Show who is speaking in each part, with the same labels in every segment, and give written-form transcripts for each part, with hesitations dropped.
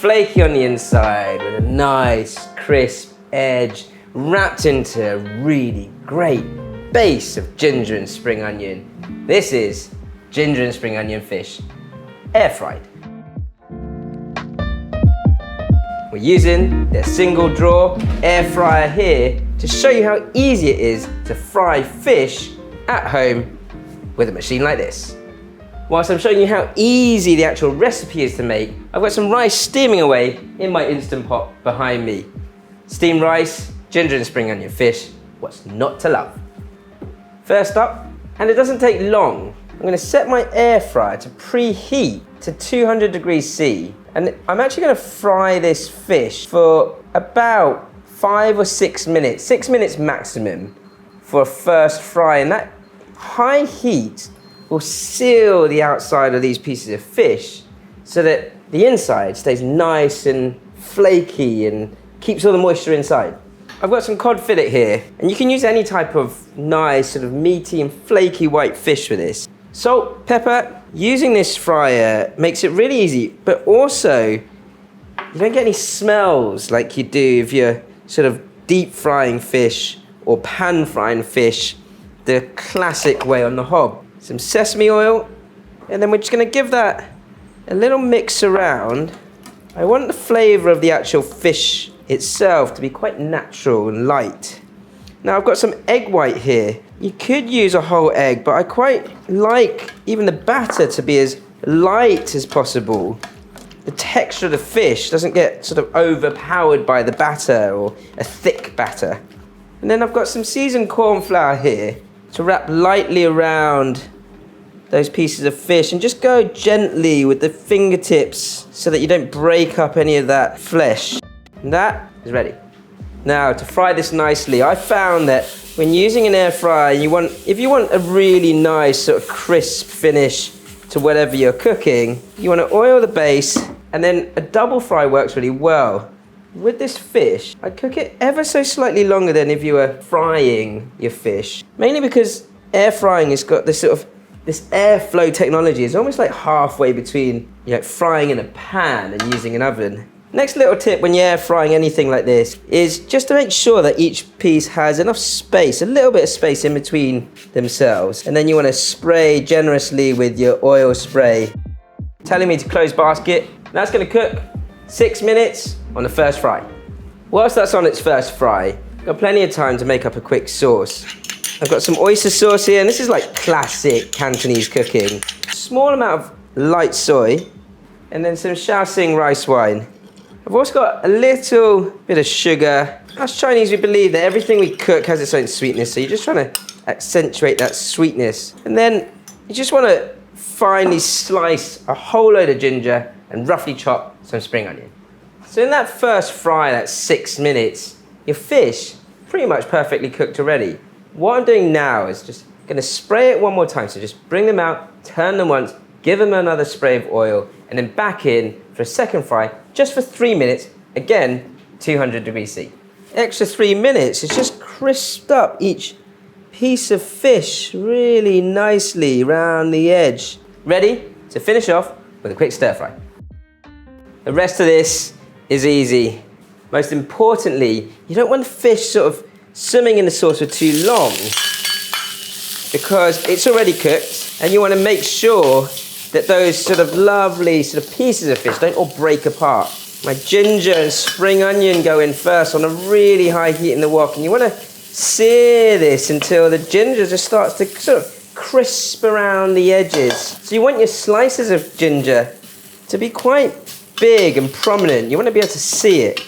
Speaker 1: flaky on the inside with a nice crisp edge wrapped into a really great base of ginger and spring onion. This is ginger and spring onion fish, air fried. We're using the single drawer air fryer here to show you how easy it is to fry fish at home with a machine like this. Whilst I'm showing you how easy the actual recipe is to make, I've got some rice steaming away in my Instant Pot behind me. Steamed rice, ginger and spring onion fish, what's not to love? First up, and it doesn't take long, I'm going to set my air fryer to preheat to 200 degrees C. And I'm actually going to fry this fish for about 5 or 6 minutes, 6 minutes maximum for a first fry. And that high heat will seal the outside of these pieces of fish so that the inside stays nice and flaky and keeps all the moisture inside. I've got some cod fillet here, and you can use any type of nice sort of meaty and flaky white fish for this. Salt, pepper. Using this fryer makes it really easy, but also you don't get any smells like you do if you're sort of deep frying fish or pan frying fish the classic way on the hob. Some sesame oil, and then we're just going to give that a little mix around. I want the flavour of the actual fish itself to be quite natural and light. Now I've got some egg white here. You could use a whole egg, but I quite like even the batter to be as light as possible. The texture of the fish doesn't get sort of overpowered by the batter or a thick batter. And then I've got some seasoned corn flour here to wrap lightly around those pieces of fish and just go gently with the fingertips so that you don't break up any of that flesh. And that is ready. Now to fry this nicely, I found that when using an air fryer, if you want a really nice sort of crisp finish to whatever you're cooking, you want to oil the base, and then a double fry works really well. With this fish, I'd cook it ever so slightly longer than if you were frying your fish. Mainly because air frying has got this airflow technology. It's almost like halfway between frying in a pan and using an oven. Next little tip when you're air frying anything like this is just to make sure that each piece has enough space, a little bit of space in between themselves. And then you want to spray generously with your oil spray. Telling me to close basket. That's going to cook 6 minutes on the first fry. Whilst that's on its first fry, I've got plenty of time to make up a quick sauce. I've got some oyster sauce here, and this is like classic Cantonese cooking. Small amount of light soy, and then some Shaoxing rice wine. I've also got a little bit of sugar. Us Chinese, we believe that everything we cook has its own sweetness, so you're just trying to accentuate that sweetness. And then you just want to finely slice a whole load of ginger and roughly chop some spring onion. So in that first fry, that's 6 minutes, your fish pretty much perfectly cooked already. What I'm doing now is just going to spray it one more time. So just bring them out, turn them once, give them another spray of oil, and then back in for a second fry, just for 3 minutes, again, 200 degrees C. Extra 3 minutes, it's just crisped up each piece of fish really nicely around the edge. Ready to finish off with a quick stir fry. The rest of this is easy. Most importantly, you don't want the fish sort of swimming in the sauce for too long because it's already cooked, and you want to make sure that those sort of lovely sort of pieces of fish don't all break apart. My ginger and spring onion go in first on a really high heat in the wok, and you want to sear this until the ginger just starts to sort of crisp around the edges. So you want your slices of ginger to be quite big and prominent. You want to be able to see it.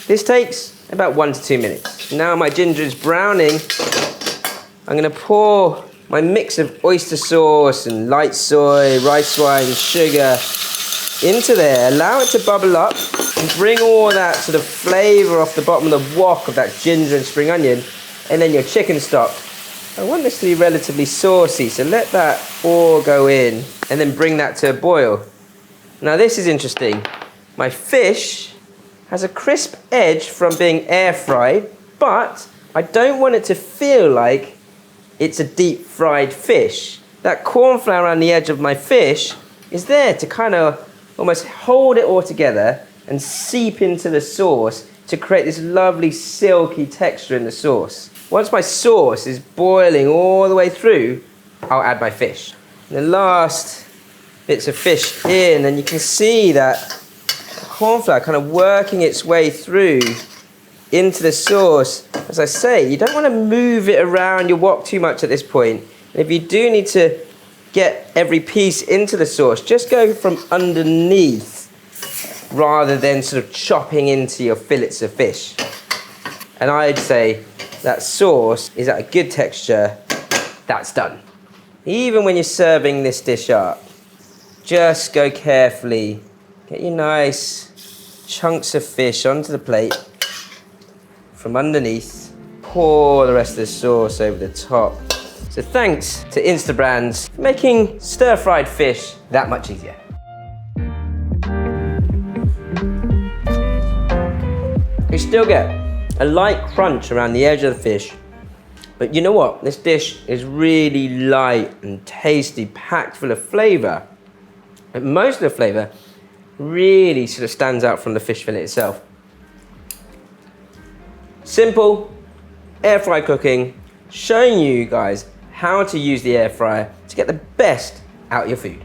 Speaker 1: This takes about 1 to 2 minutes. Now my ginger is browning. I'm going to pour my mix of oyster sauce and light soy, rice wine, sugar into there. Allow it to bubble up and bring all that sort of flavour off the bottom of the wok of that ginger and spring onion. And then your chicken stock. I want this to be relatively saucy, so let that all go in and then bring that to a boil. Now this is interesting. My fish has a crisp edge from being air fried, but I don't want it to feel like it's a deep fried fish. That corn flour around the edge of my fish is there to kind of almost hold it all together and seep into the sauce to create this lovely silky texture in the sauce. Once my sauce is boiling all the way through, I'll add my fish. And the last bits of fish in, and you can see that corn flour kind of working its way through into the sauce. As I say, you don't want to move it around your wok too much at this point. And if you do need to get every piece into the sauce, just go from underneath rather than sort of chopping into your fillets of fish. And I'd say that sauce is at a good texture. That's done. Even when you're serving this dish up, just go carefully. Get your nice chunks of fish onto the plate from underneath. Pour the rest of the sauce over the top. So thanks to Instabrands for making stir-fried fish that much easier. You still get a light crunch around the edge of the fish, but you know what? This dish is really light and tasty, packed full of flavor. And most of the flavor really sort of stands out from the fish fillet itself. Simple, air fry cooking, showing you guys how to use the air fryer to get the best out of your food.